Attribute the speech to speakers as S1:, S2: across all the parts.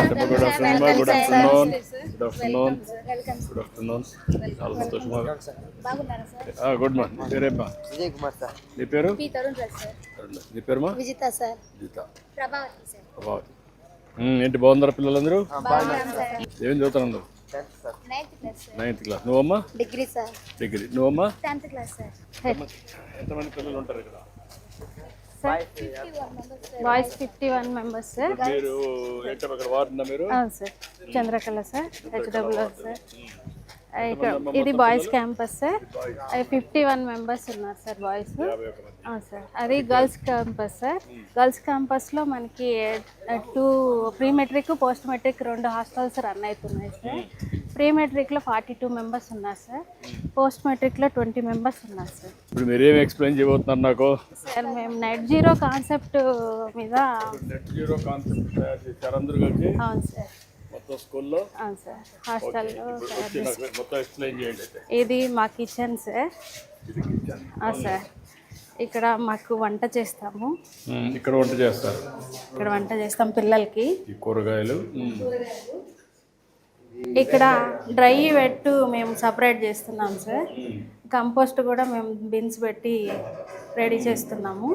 S1: Good afternoon మా good afternoon good afternoon good afternoon చాలా సంతోషమా గుడ్ మా నీ పేరేమ్మా
S2: విజయ్ కుమార్ సార్.
S1: నీ పేరు
S3: సార్
S1: నీ పేరుమా
S3: విజిత సార్
S1: జీత
S3: ప్రభావతి సార్
S1: ప్రభావతి ఏంటి బాగున్నారా పిల్లలందరూ
S3: సార్
S1: ఏం చదువుతున్నారు
S2: 10th sir.
S3: 9th class sir
S1: 9th class నువ్వమ్మా
S3: డిగ్రీ సార్
S1: డిగ్రీ నువ్వమ్మా
S3: 10th క్లాస్ సార్
S1: ఎంతమంది పిల్లలు ఉంటారు ఇక్కడ
S4: బాయ్స్ 51 మెంబర్స్ సార్.
S1: మీరు ఏంటో ఇక్కడ వార్డునా మీరు
S4: అవును సార్, చంద్రకళ సార్, హెచ్డబ్ల్యూఆర్ సార్. ఇక్కడ ఇది బాయ్స్ క్యాంపస్ సార్. 51 మెంబర్స్ ఉన్నారు సార్ బాయ్స్. అవును సార్, అది గర్ల్స్ క్యాంపస్ సార్. గర్ల్స్ క్యాంపస్లో మనకి 2 pre matric post matric 2 hostels run అవుతున్నాయి సార్. ప్రీ మెట్రిక్లో 42 మెంబర్స్ ఉన్నారు సార్. పోస్ట్ మెట్రిక్లో 20 మెంబర్స్ ఉన్నారు సార్.
S1: ఇప్పుడు మీరేం ఎక్స్ప్లెయిన్ చేయబోతున్నారు నాకు
S4: సార్ మేము నెట్ జీరో కాన్సెప్ట్ మీద.
S1: నెట్ జీరో కాన్సెప్ట్ తయారు చేశారు అందరూ కలిసి
S4: అవును సార్.
S1: మొత్తం స్కూల్లో
S4: అవును సార్, హాస్టల్లో
S1: వచ్చి నాకు మొత్తం ఎక్స్ప్లెయిన్ చేయండి అయితే
S4: ఇది మా కిచెన్ సార్.
S1: ఇది కిచెన్.
S4: సార్ ఇక్కడ మాకు వంట చేస్తాము.
S1: ఇక్కడ వంట చేస్తారు,
S4: ఇక్కడ వంట చేస్తాం పిల్లలకి.
S1: ఈ కూరగాయలు
S4: ఇక్కడ డ్రై వెట్ మేము సపరేట్ చేస్తున్నాం సార్. కంపోస్ట్ కూడా మేము బిన్స్ పెట్టి రెడీ చేస్తున్నాము.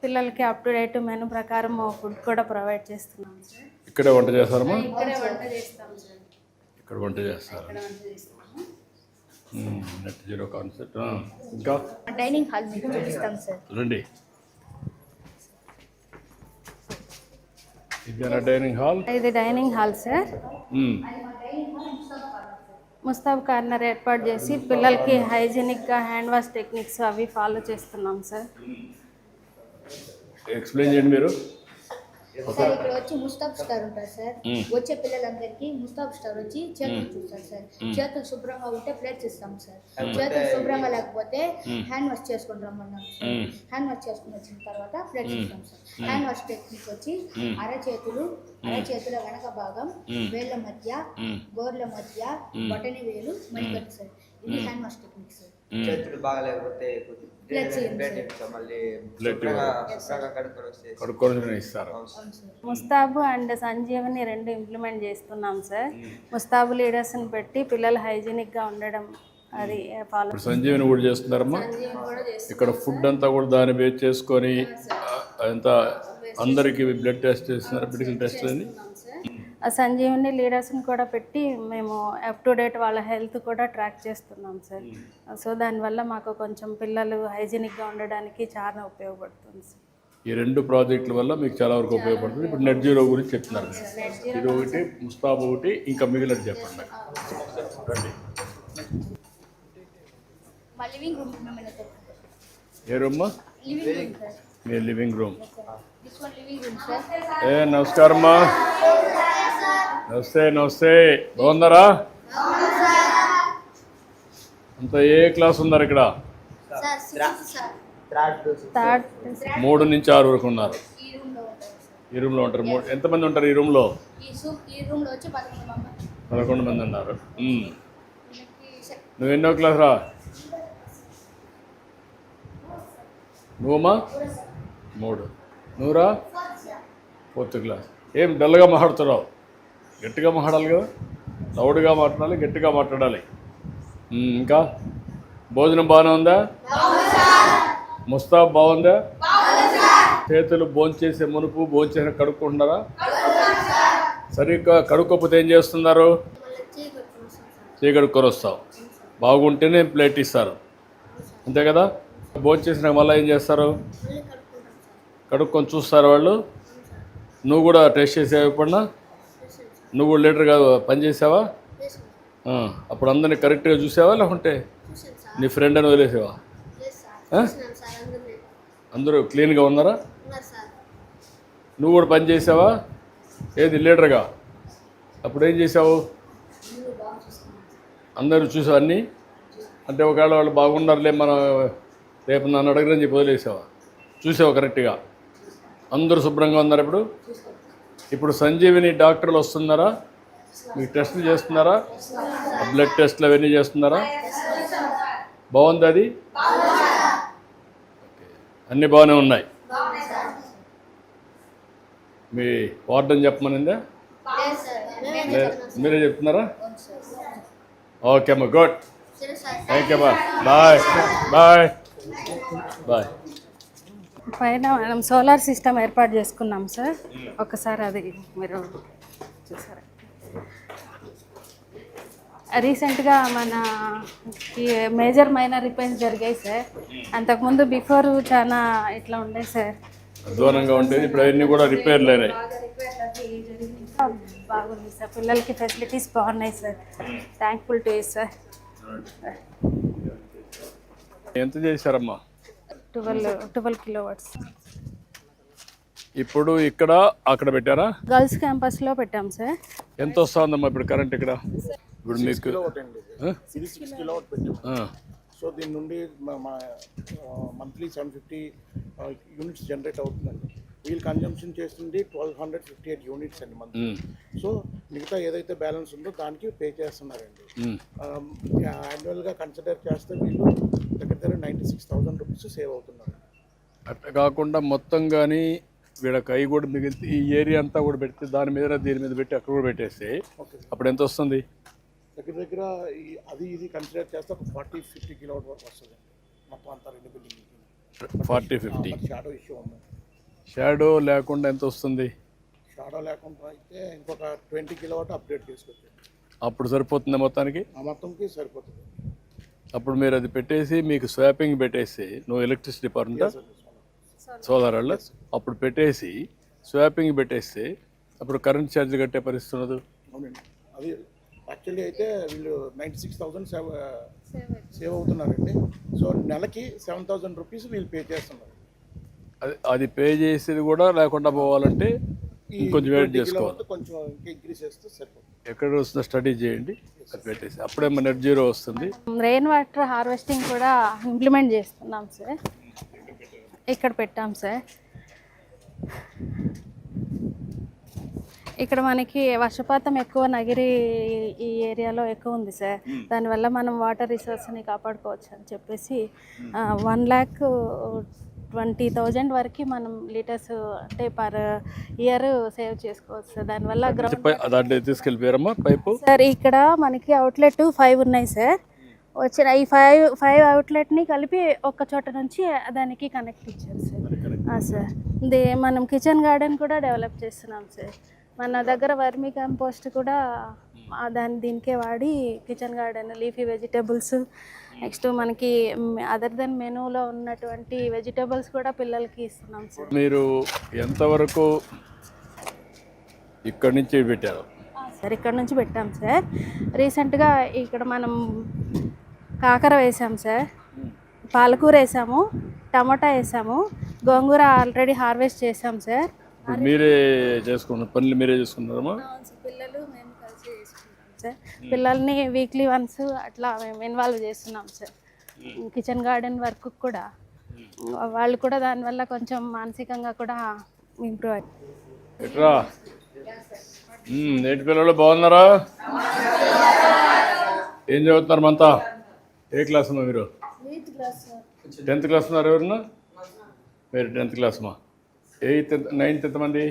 S4: పిల్లలకి అప్ టు డేట్ మెనూ ప్రకారం ఫుడ్ కూడా ప్రొవైడ్ చేస్తున్నాం సార్.
S1: ఇక్కడే వంట చేస్తారమ్మా?
S4: ఇక్కడే వంట చేస్తాం సార్.
S1: ఇక్కడ వంట చేస్తారు. Net zero concept. ఇంకా
S3: డైనింగ్ హాల్ మీకు చూపిస్తాం సార్.
S1: రండి, ఇదేనా డైనింగ్ హాల్?
S4: ఇది డైనింగ్ హాల్ సార్. ముస్తాబ్ కార్నర్ ఏర్పాటు చేసి పిల్లలకి హైజీనిక్గా హ్యాండ్ వాష్ టెక్నిక్స్ అవి ఫాలో చేస్తున్నాం సార్.
S1: ఎక్స్ప్లెయిన్ చేయండి మీరు.
S3: సార్ ఇక్కడ వచ్చి ముస్తాబ్ స్టార్ ఉంటారు సార్. వచ్చే పిల్లలందరికీ ముస్తాబ్ స్టార్ వచ్చి చేతులు చూస్తారు సార్. చేతులు శుభ్రంగా ఉంటే ప్లేట్స్ ఇస్తాం సార్. చేతులు శుభ్రంగా లేకపోతే హ్యాండ్ వాష్ చేసుకుని రమ్మన్నాం సార్. హ్యాండ్ వాష్ చేసుకుని వచ్చిన తర్వాత ప్లేట్స్ ఇస్తాం సార్. హ్యాండ్ వాష్ టెక్నిక్ వచ్చి అరచేతుల వెనక భాగం, వేళ్ళ మధ్య, గోర్ల మధ్య, బొటని వేలు, మణికట్టు సార్. ఇది హ్యాండ్ వాష్ టెక్నిక్ సార్.
S2: చేతులు బాగలేకపోతే
S1: కడుక్కొని ఇస్తారు.
S4: ముస్తాబు అండ్ సంజీవని 2 ఇంప్లిమెంట్ చేస్తున్నాం సార్. ముస్తాబు లీడర్స్ని పెట్టి పిల్లలు హైజీనిక్గా ఉండడం అది ఫాలో.
S1: సంజీవని కూడా చేస్తున్నారమ్మా. ఇక్కడ ఫుడ్ అంతా కూడా దాన్ని బేస్ చేసుకొని అంతా అందరికీ బ్లడ్ టెస్ట్ చేస్తున్నారు, మెడికల్ టెస్ట్ అని.
S4: ఆ సంజీవని లీడర్స్ని కూడా పెట్టి మేము అప్ టు డేట్ వాళ్ళ హెల్త్ కూడా ట్రాక్ చేస్తున్నాం సార్. సో దానివల్ల మాకు కొంచెం పిల్లలు హైజీనిక్గా ఉండడానికి చాలా ఉపయోగపడుతుంది సార్.
S1: ఈ 2 ప్రాజెక్టుల వల్ల మీకు చాలా వరకు ఉపయోగపడుతుంది. ఇప్పుడు నెట్ జీరో గురించి చెప్తున్నారు. ఇది ఒకటి, ముస్తాబ్ ఒకటి, ఇంకా మిగిలినది చెప్పండి. రండి.
S3: మా లివింగ్ రూమ్
S1: ఏ రూమ్మా? మీ living room.
S3: This one living room sir.
S1: నమస్కారమ్మా. నమస్తే నమస్తే, బాగున్నారా? అంతా ఏ క్లాస్ ఉన్నారు ఇక్కడ? 3 నుంచి 6 వరకు ఉన్నారు. ఈ రూమ్లో ఉంటారు. ఎంతమంది ఉంటారు ఈ రూమ్లో?
S3: ఈ రూమ్లో వచ్చి
S1: 11 మంది ఉన్నారు. నువ్వు ఎన్నో క్లాస్ రా? నువ్వమ్మా? 3. నువ్వురా? 4th class. ఏం డల్గా మాట్లాడుతున్నావు? గట్టిగా మాట్లాడాలి కదా, లౌడ్గా మాట్లాడాలి, గట్టిగా మాట్లాడాలి. ఇంకా భోజనం బాగానే ఉందా? ముస్తాబ్ బాగుందా? చేతులు భోంచేసే మునుపు భోంచేసిన కడుక్కుంటున్నారా? సరిగ్గా కడుక్కోకపోతే ఏం చేస్తున్నారు? కడుక్కొని వస్తావు. బాగుంటేనే ప్లేట్ ఇస్తారు, అంతే కదా? భోంచేసినాక మళ్ళీ ఏం చేస్తారు? కడుక్కొని చూస్తారు వాళ్ళు. నువ్వు కూడా టెస్ట్ చేసావా ఎప్పుడన్నా? నువ్వు కూడా లీటర్గా పనిచేసావా? అప్పుడు అందరినీ కరెక్ట్గా చూసావా, లేకుంటే నీ ఫ్రెండ్ అని వదిలేసావా? అందరూ క్లీన్గా ఉన్నారా? నువ్వు కూడా పని చేసావా? ఏది లీటర్గా? అప్పుడు ఏం చేసావు? అందరూ చూసావు అన్నీ? అంటే ఒకవేళ వాళ్ళు బాగున్నారులే, మనం రేపు నన్ను అడగరని చెప్పి వదిలేసావా? చూసావా కరెక్ట్గా? అందరూ శుభ్రంగా ఉన్నారు. ఇప్పుడు సంజీవిని డాక్టర్లు వస్తున్నారా? మీకు టెస్టులు చేస్తున్నారా? బ్లడ్ టెస్ట్లు అవన్నీ చేస్తున్నారా? బాగుంది అది? అన్నీ బాగానే ఉన్నాయి. మీ వార్డెన్ చెప్పమనిందా?
S3: లేదు సార్ మేమే
S1: లేదు, మీరే చెప్తున్నారా?
S3: అవును సార్.
S1: ఓకే అమ్మా, గుడ్.
S3: సరే సార్.
S1: థ్యాంక్ యూ అమ్మా. Bye bye bye.
S4: పైన మనం సోలార్ సిస్టమ్ ఏర్పాటు చేసుకున్నాం సార్. ఒకసారి అది మీరు చూసారా? రీసెంట్గా మన ఈ మేజర్ మైనర్ రిపేర్స్ జరిగాయి సార్. అంతకుముందు బిఫోర్ చాలా ఇట్లా ఉండే సార్.
S1: అధ్వానంగా ఉండేది, ఇప్పుడు అవన్నీ కూడా రిపేర్లు అయినాయి.
S4: బాగా రిపేర్ అది జరిగింది సార్. బాగుంది సార్, పిల్లలకి ఫెసిలిటీస్ బాగున్నాయి sir. Thankful to you sir.
S1: ఎంత చేశారమ్మా?
S4: 12 కిలోవాట్స్.
S1: ఇప్పుడు ఇక్కడ అక్కడ పెట్టారా?
S4: గర్ల్స్ క్యాంపస్లో పెట్టాం సార్.
S1: ఎంత వస్తుందమ్మా ఇప్పుడు కరెంట్ ఇక్కడ? ఇప్పుడు మీకు
S5: ఇది 6 కిలోవాట్ పెట్టాము. సో దీని నుండి మంత్లీ 750 యూనిట్స్ జనరేట్ అవుతుందండి. వీళ్ళు కన్జంప్షన్ చేస్తుంది 1258 యూనిట్స్ అండి మంత్లీ. సో మిగతా ఏదైతే బ్యాలెన్స్ ఉందో దానికి పే చేస్తున్నారండి. యాన్యువల్గా కన్సిడర్ చేస్తే వీళ్ళు దగ్గర 96,000 రూపీస్ సేవ్ అవుతున్నారు.
S1: అట్లా కాకుండా మొత్తం కానీ వీళ్ళకి అవి కూడా మిగిలితే ఈ ఏరియా అంతా కూడా పెడితే దాని మీద దీని మీద పెట్టి అక్కడ కూడా పెట్టేస్తే అప్పుడు ఎంత వస్తుంది?
S5: దగ్గర అది ఇది కన్సిడర్ చేస్తే ఒక 40-50 కిలోవాట్ వరకు వస్తుంది మొత్తం అంతా రెండు బిల్డింగ్.
S1: 40-50.
S5: షాడో ఇష్యూ ఉంది.
S1: షాడో లేకుండా ఎంత వస్తుంది?
S5: షాడో లేకుండా అయితే ఇంకొక 20 కిలోవాట్ అప్డేట్ చేసుకోవచ్చు.
S1: అప్పుడు సరిపోతుంది మొత్తానికి?
S5: ఆ మొత్తంకి సరిపోతుంది.
S1: అప్పుడు మీరు అది పెట్టేసి మీకు స్వాపింగ్ పెట్టేసి, నువ్వు ఎలక్ట్రిసిటీ డిపార్ట్మెంట్ సోలార్ వాళ్ళు అప్పుడు పెట్టేసి స్వాపింగ్ పెట్టేస్తే అప్పుడు కరెంట్ ఛార్జ్ కట్టే పరిస్థితి ఉండదు.
S5: అవునండి. అది యాక్చువల్లీ అయితే వీళ్ళు 96,000 సేవ్ అవుతున్నారండి. సో నెలకి 7,000 రూపీస్ వీళ్ళు పే చేస్తున్నారు.
S1: అది పే చేసేది కూడా లేకుండా పోవాలంటే కొంచెం వెయిట్ చేసుకోవాలి.
S5: కొంచెం ఇంకా ఇంక్రీజ్ చేస్తే సరిపోతుంది.
S1: ఎక్కడ వస్తుందో స్టడీ చేయండి, అది పెట్టేసి అప్పుడే మన నెట్ జీరో వస్తుంది.
S4: రెయిన్ వాటర్ హార్వెస్టింగ్ కూడా ఇంప్లిమెంట్ చేస్తున్నాం సార్. ఇక్కడ పెట్టాం సార్. ఇక్కడ మనకి వర్షపాతం ఎక్కువ నగిరి ఈ ఏరియాలో ఎక్కువ ఉంది సార్. దానివల్ల మనం వాటర్ రిసోర్స్ని కాపాడుకోవచ్చు అని చెప్పేసి 1,20,000 వరకు మనం లీటర్స్ అంటే పర్ ఇయర్ సేవ్ చేసుకోవచ్చు సార్. దానివల్ల
S1: దాంట్లో తీసుకెళ్ళిపోయారమ్మా పైపు
S4: సార్. ఇక్కడ మనకి అవుట్లెట్ 5 ఉన్నాయి సార్. వచ్చిన ఈ 5 అవుట్లెట్ని కలిపి ఒక చోట నుంచి దానికి కనెక్ట్ ఇచ్చారు సార్. సార్ మనం కిచెన్ గార్డెన్ కూడా డెవలప్ చేస్తున్నాం సార్. మన దగ్గర వర్మీ కంపోస్ట్ కూడా దీనికే వాడి kitchen garden, leafy vegetables, next మనకి అదర్ దెన్ మెనూలో ఉన్నటువంటి వెజిటేబుల్స్ కూడా పిల్లలకి ఇస్తున్నాం సార్.
S1: మీరు ఎంతవరకు ఇక్కడి నుంచి పెట్టారు
S4: సార్? ఇక్కడ నుంచి పెట్టాం సార్. రీసెంట్గా ఇక్కడ మనం కాకర వేసాం సార్, పాలకూర వేసాము, టమాటా వేసాము, గోంగూర ఆల్రెడీ హార్వెస్ట్ చేసాం సార్.
S1: మీరే చేసుకున్నారు పనులు? మీరే చేసుకున్నారమ్మా?
S4: పిల్లలు మేము కలిసి చేసుకుంటాం సార్. పిల్లల్ని వీక్లీ వన్స్ అట్లా మేము ఇన్వాల్వ్ చేస్తున్నాం సార్ కిచెన్ గార్డెన్ వర్క్ కూడా. వాళ్ళు కూడా దానివల్ల కొంచెం మానసికంగా కూడా ఇంప్రూవ్ అయ్యారు.
S1: ఎట్రా నేటి పిల్లలు బాగున్నారా? ఏం చదువుతున్నారు మనతా? ఏ క్లాస్ అమ్మా మీరు? 10th క్లాస్ ఉన్నారు. ఎవరన్నా మీరు 10th క్లాస్ అమ్మా? 8th 9th ఎంతమంది?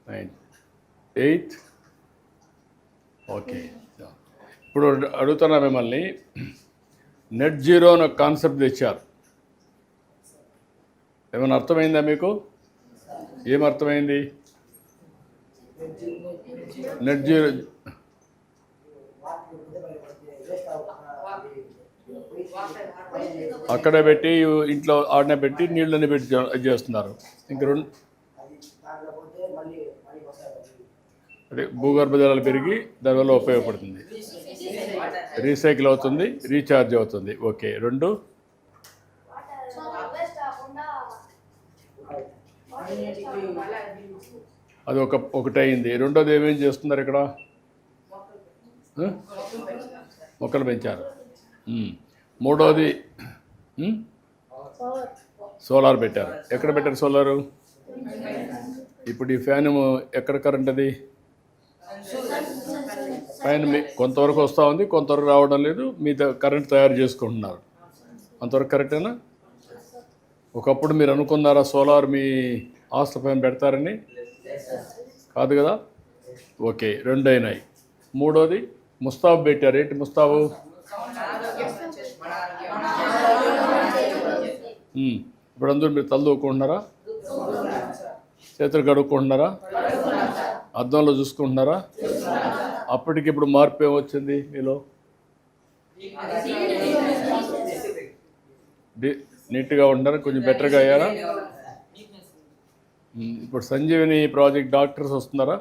S1: 9th 8th. ఓకే. ఇప్పుడు అడుగుతున్నా మిమ్మల్ని, నెట్ జీరో అని ఒక కాన్సెప్ట్ తెచ్చారు. ఏమైనా అర్థమైందా మీకు? ఏం అర్థమైంది? నెట్ జీరో అక్కడే పెట్టి ఇంట్లో ఆడనే పెట్టి నీళ్ళని పెట్టి చేస్తున్నారు. ఇంక అదే భూగర్భ జలాలు పెరిగి దానివల్ల ఉపయోగపడుతుంది, రీసైకిల్ అవుతుంది, రీఛార్జ్ అవుతుంది. ఓకే. 2 అది ఒకటి అయింది. రెండోది ఏమేం చేస్తున్నారు ఇక్కడ? మొక్కలు పెంచారు. మూడోది సోలార్ పెట్టారు. ఎక్కడ పెట్టారు సోలారు? ఇప్పుడు ఈ ఫ్యాన్ ఎక్కడ కరెంట్? అది పైన కొంతవరకు వస్తూ ఉంది, కొంతవరకు రావడం లేదు. మీ కరెంట్ తయారు చేసుకుంటున్నారు, అంతవరకు కరెక్టేనా? ఒకప్పుడు మీరు అనుకున్నారా సోలార్ మీ ఆస్తి పైన పెడతారని? కాదు కదా? ఓకే, 2 అయినాయి. మూడోది ముస్తాబు పెట్టారు. ఏంటి ముస్తాబు? ఇప్పుడు అందరూ మీరు తల దూకుంటున్నారా? చేతులు కడుక్కుంటున్నారా? అద్దంలో చూసుకుంటున్నారా? అప్పటికి ఇప్పుడు మార్పు ఏమొచ్చింది మీలో? నీట్గా ఉంటారా? కొంచెం బెటర్గా అయ్యారా? ఇప్పుడు సంజీవిని ప్రాజెక్ట్ డాక్టర్స్ వస్తున్నారా?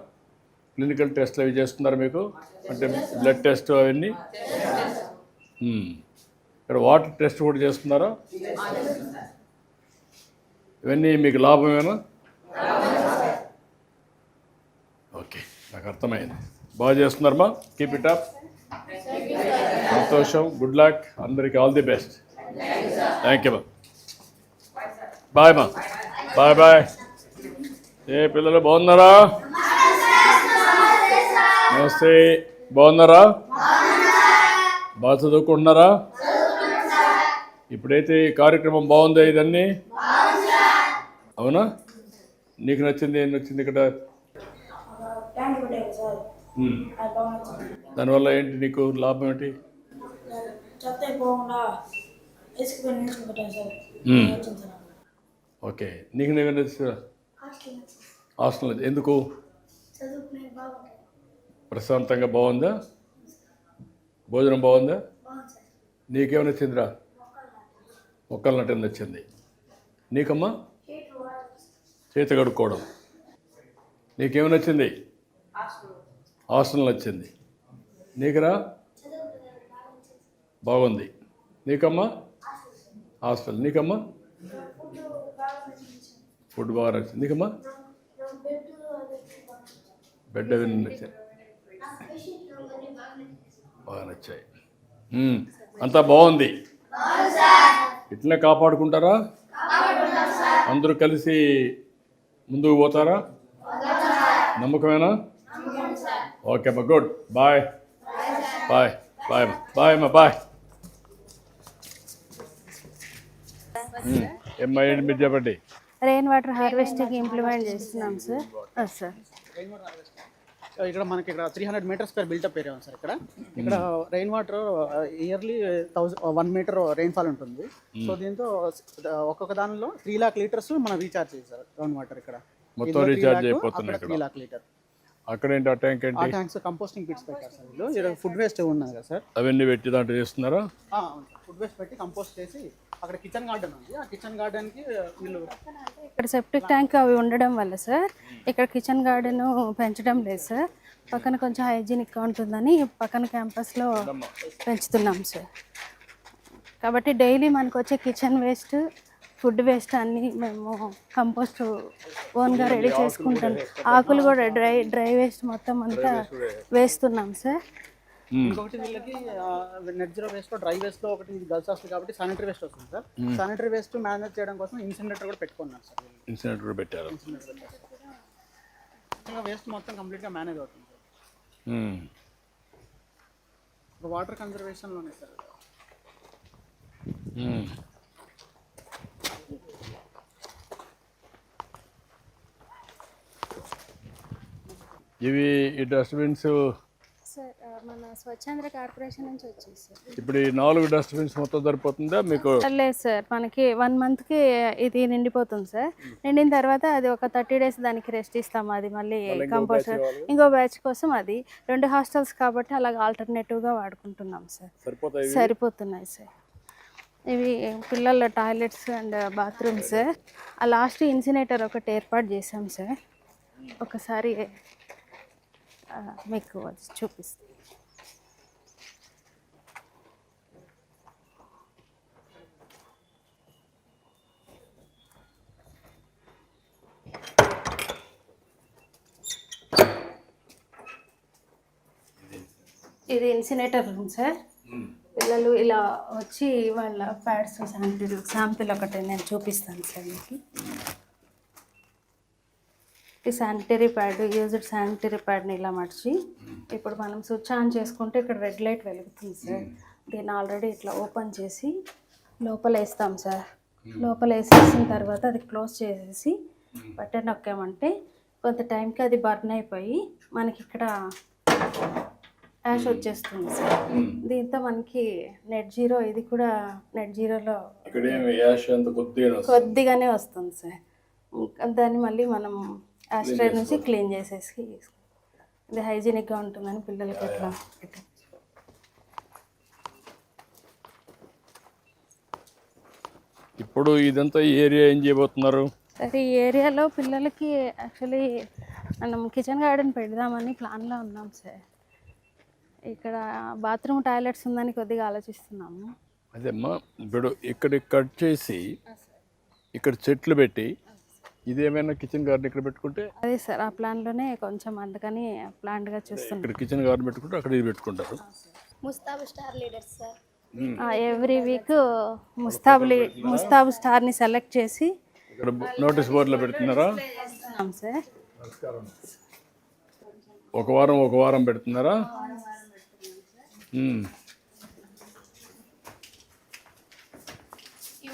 S1: క్లినికల్ టెస్ట్లు అవి చేస్తున్నారా మీకు? అంటే బ్లడ్ టెస్ట్ అవన్నీ. ఇక్కడ వాటర్ టెస్ట్ కూడా చేస్తున్నారా? ఇవన్నీ మీకు లాభమేనా? ఓకే, నాకు అర్థమైంది. బాగా చేస్తున్నారమ్మా. Keep it up. సంతోషం. Good luck. అందరికీ all the best. Thank you మా. బాయ్ మా. Bye bye. ఏ పిల్లలు బాగున్నారా? నమస్తే. బాగున్నారా? బాగా చదువుకుంటున్నారా? ఇప్పుడైతే ఈ కార్యక్రమం బాగుందా? ఇదన్నీ అవునా? నీకు నచ్చింది? ఏం నచ్చింది ఇక్కడ? దానివల్ల ఏంటి నీకు లాభం ఏంటి? ఓకే, నీకు నేను నచ్చిందా? హాస్టల్ ఎందుకు? ప్రశాంతంగా బాగుందా? భోజనం బాగుందా? నీకేమైనా నచ్చిందిరా? మొక్కలు నటన నచ్చింది. నీకమ్మా? చేతి కడుక్కోవడం. నీకేమైనా నచ్చింది? హాస్టల్ నచ్చింది. నీకురా? బాగుంది. నీకమ్మా? హాస్టల్. నీకమ్మా? ఫుడ్ బాగా నచ్చింది. నీకమ్మా? బెడ్ అవి నచ్చాయి. బాగా నచ్చాయి. అంతా బాగుంది. ఇట్లనే కాపాడుకుంటారా? అందరూ కలిసి ముందుకు పోతారా? నమ్మకమేనా? ఓకే అమ్మా, గుడ్. బాయ్ బాయ్ బాయ్ అమ్మా. బాయ్ అమ్మా. బాయ్. ఏమ్మా, ఏంటి మీరు చెప్పండి.
S4: రెయిన్ వాటర్ హార్వెస్టింగ్ ఇంప్లిమెంట్ చేస్తున్నాం సార్. సార్
S6: ఇక్కడ మనకి ఇక్కడ 300 మీటర్స్ పర్ బిల్టప్ ఏరియా ఉంది సార్. ఇక్కడ rain water yearly 1 metre rainfall ఉంటుంది. సో దీంతో ఒక్కొక్క దానిలో 3 లాక్ లీటర్స్ మనం రీఛార్జ్ చేయాలి సార్. గ్రౌండ్ వాటర్ ఇక్కడ
S1: మొత్తం రీఛార్జ్ అయిపోతుంది.
S6: 3 లాక్ లీటర్.
S1: అక్కడ ఏంటి? ఆ ట్యాంక్ ఏంటి?
S6: ఆ ట్యాంక్స్ కంపోస్టింగ్ పిట్స్ పెట్టారు సార్. వీళ్ళు ఇక్కడ ఫుడ్ వేస్ట్ ఉన్నది కదా సార్,
S1: అవన్నీ పెట్టి దాంట్లో చేస్తున్నారా?
S6: ఫుడ్ వేస్ట్ పెట్టి కంపోస్ట్ చేసి అక్కడ కిచెన్ గార్డెన్ ఉంది. ఆ కిచెన్ గార్డెన్కి వీళ్ళు
S4: ఇక్కడ సెప్టిక్ ట్యాంక్ అవి ఉండడం వల్ల సార్ ఇక్కడ కిచెన్ గార్డెన్ పెంచడం లేదు సార్. పక్కన కొంచెం హైజీనిక్గా ఉంటుందని పక్కన క్యాంపస్లో పెంచుతున్నాం సార్. కాబట్టి డైలీ మనకు వచ్చే కిచెన్ వేస్ట్, ఫుడ్ వేస్ట్ అన్నీ మేము కంపోస్ట్ ఓన్గా రెడీ చేసుకుంటాం. ఆకులు కూడా డ్రై వేస్ట్ మొత్తం అంతా వేస్తున్నాం సార్.
S6: ఇంకొకటి వీళ్ళకి net zero waste dry waste లో ఒకటి గర్ల్స్ వస్తుంది కాబట్టి శానిటరీ వేస్ట్ వస్తుంది సార్. శానిటరీ వేస్ట్ మేనేజ్ చేయడం కోసం ఇన్సినరేటర్ కూడా పెట్టుకున్నారు సార్.
S1: ఇన్సినరేటర్ పెట్టారు.
S6: వేస్ట్ మొత్తం కంప్లీట్ గా మేనేజ్ అవుతుంది సార్. వాటర్ కన్జర్వేషన్ లోనే సార్.
S1: ఇవి ఈ డస్ట్బిన్స్
S4: సార్ మన స్వచ్ఛాంధ్ర కార్పొరేషన్ నుంచి వచ్చేది సార్.
S1: ఇప్పుడు ఈ 4 డస్ట్బిన్స్ మొత్తం సరిపోతుందా మీకు?
S4: లేదు సార్, మనకి 1 మంత్కి ఇది నిండిపోతుంది సార్. నిండిన తర్వాత అది ఒక 30 డేస్ దానికి రెస్ట్ ఇస్తాము. అది మళ్ళీ కంపోస్ట్ ఇంకో బ్యాచ్ కోసం అది 2 హాస్టల్స్ కాబట్టి అలాగ ఆల్టర్నేటివ్గా వాడుకుంటున్నాం సార్. సరిపోతున్నాయి సార్. ఇవి పిల్లల టాయిలెట్స్ అండ్ బాత్రూమ్స్. ఆ లాస్ట్ ఇన్సినేటర్ ఒకటి ఏర్పాటు చేసాం సార్. ఒకసారి మీకు చూపిస్తాను. ఇది ఇన్సినేటర్ రూమ్ సార్. పిల్లలు ఇలా వచ్చి వాళ్ళ ప్యాడ్స్ శాంపిల్ ఒకటి నేను చూపిస్తాను సార్ మీకు. ఈ శానిటరీ ప్యాడ్, యూజ్డ్ శానిటరీ ప్యాడ్ని ఇలా మర్చి ఇప్పుడు మనం స్విచ్ ఆన్ చేసుకుంటే ఇక్కడ రెడ్ లైట్ వెలుగుతుంది సార్. దీన్ని ఆల్రెడీ ఇట్లా ఓపెన్ చేసి లోపల వేస్తాం సార్. లోపల వేసేసిన తర్వాత అది క్లోజ్ చేసేసి బటన్ నొక్కామంటే కొంత టైంకి అది బర్న్ అయిపోయి మనకి ఇక్కడ యాష్ వచ్చేస్తుంది సార్. దీంతో మనకి నెట్ జీరో, ఇది కూడా నెట్ జీరోలో
S1: ఇక్కడ ఏమి యాష్ అంత
S4: కొద్దిగానే వస్తుంది సార్. దాన్ని మళ్ళీ మనం యాస్ట్రైడ్ నుంచి క్లీన్ చేసేసి ఇది హైజీనిక్గా ఉంటుందని పిల్లలకి ఎట్లా పెట్టాం.
S1: ఇప్పుడు ఇదంతా ఈ ఏరియా ఏం చేయబోతున్నారు?
S4: సరే, ఈ ఏరియాలో పిల్లలకి యాక్చువల్లీ మనం కిచెన్ గార్డెన్ పెడదామని ప్లాన్లో ఉన్నాం సార్. ఇక్కడ బాత్రూమ్ టాయిలెట్స్ ఉందని కొద్దిగా ఆలోచిస్తున్నాము.
S1: అదేమ్మా, ఇప్పుడు ఇక్కడ కట్ చేసి ఇక్కడ చెట్లు పెట్టి ఇదేమైనా కిచెన్ గార్డెన్ ఇక్కడ పెట్టుకుంటే
S4: అదే సార్, ఆ ప్లాన్లోనే కొంచెం అందుకని ప్లాన్గా చూస్తున్నాం.
S1: ఇక్కడ కిచెన్ గార్డెన్ పెట్టుకుంటే అక్కడ ఇది పెట్టుకుంటారు.
S3: ముస్తాబ్ star leader sir.
S4: Every week ముస్తాబ్ స్టార్ని సెలెక్ట్ చేసి
S1: ఇక్కడ నోటీస్ బోర్డులో పెడుతున్నారా
S4: సార్?
S1: ఒక వారం పెడుతున్నారా?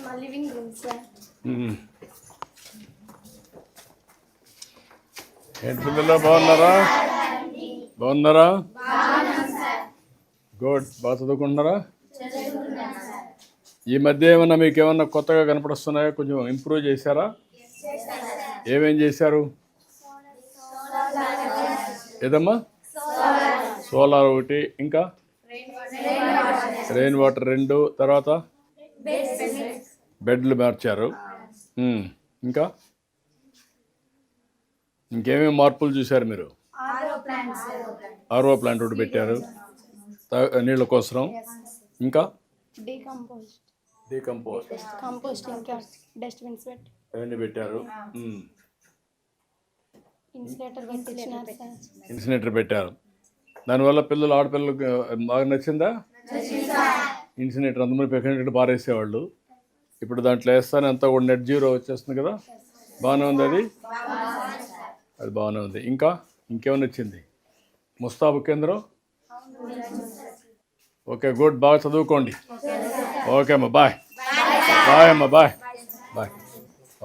S3: మా లివింగ్ రూమ్ సార్.
S1: ఏంటి పిల్లలు బాగున్నారా? గుడ్. బాగా చదువుకుంటున్నారా? ఈ మధ్య ఏమన్నా మీకు ఏమన్నా కొత్తగా కనపడుస్తున్నాయా? కొంచెం ఇంప్రూవ్ చేశారా? ఏమేం చేశారు? ఏదమ్మా? సోలార్ ఒకటి, ఇంకా రెయిన్ వాటర్ 2, తర్వాత బెడ్లు మార్చారు. ఇంకా ఇంకేమేమి మార్పులు చూశారు మీరు? ఆర్ఓ ప్లాంట్ ఒకటి పెట్టారు నీళ్ళ కోసం. ఇంకా
S3: కంపోస్ట్ ఇంకా డస్ట్బిన్స్ పెట్టి
S1: అవన్నీ పెట్టారు. ఇన్సినేటర్ పెట్టారు. దానివల్ల ఆడపిల్లలకు బాగా నచ్చిందా? ఇన్సినేటర్ అందరూ పెట్టి పారేసేవాళ్ళు. ఇప్పుడు దాంట్లో వేస్తానే అంతా కూడా నెట్ జీరో వచ్చేస్తుంది కదా. బాగానే ఉంది అది బాగానే ఉంది. ఇంకేమైనా వచ్చింది? ముస్తాబు కేంద్రం. Okay, good. బాగా చదువుకోండి. ఓకే అమ్మా, బాయ్. బాయ్ అమ్మా, బాయ్.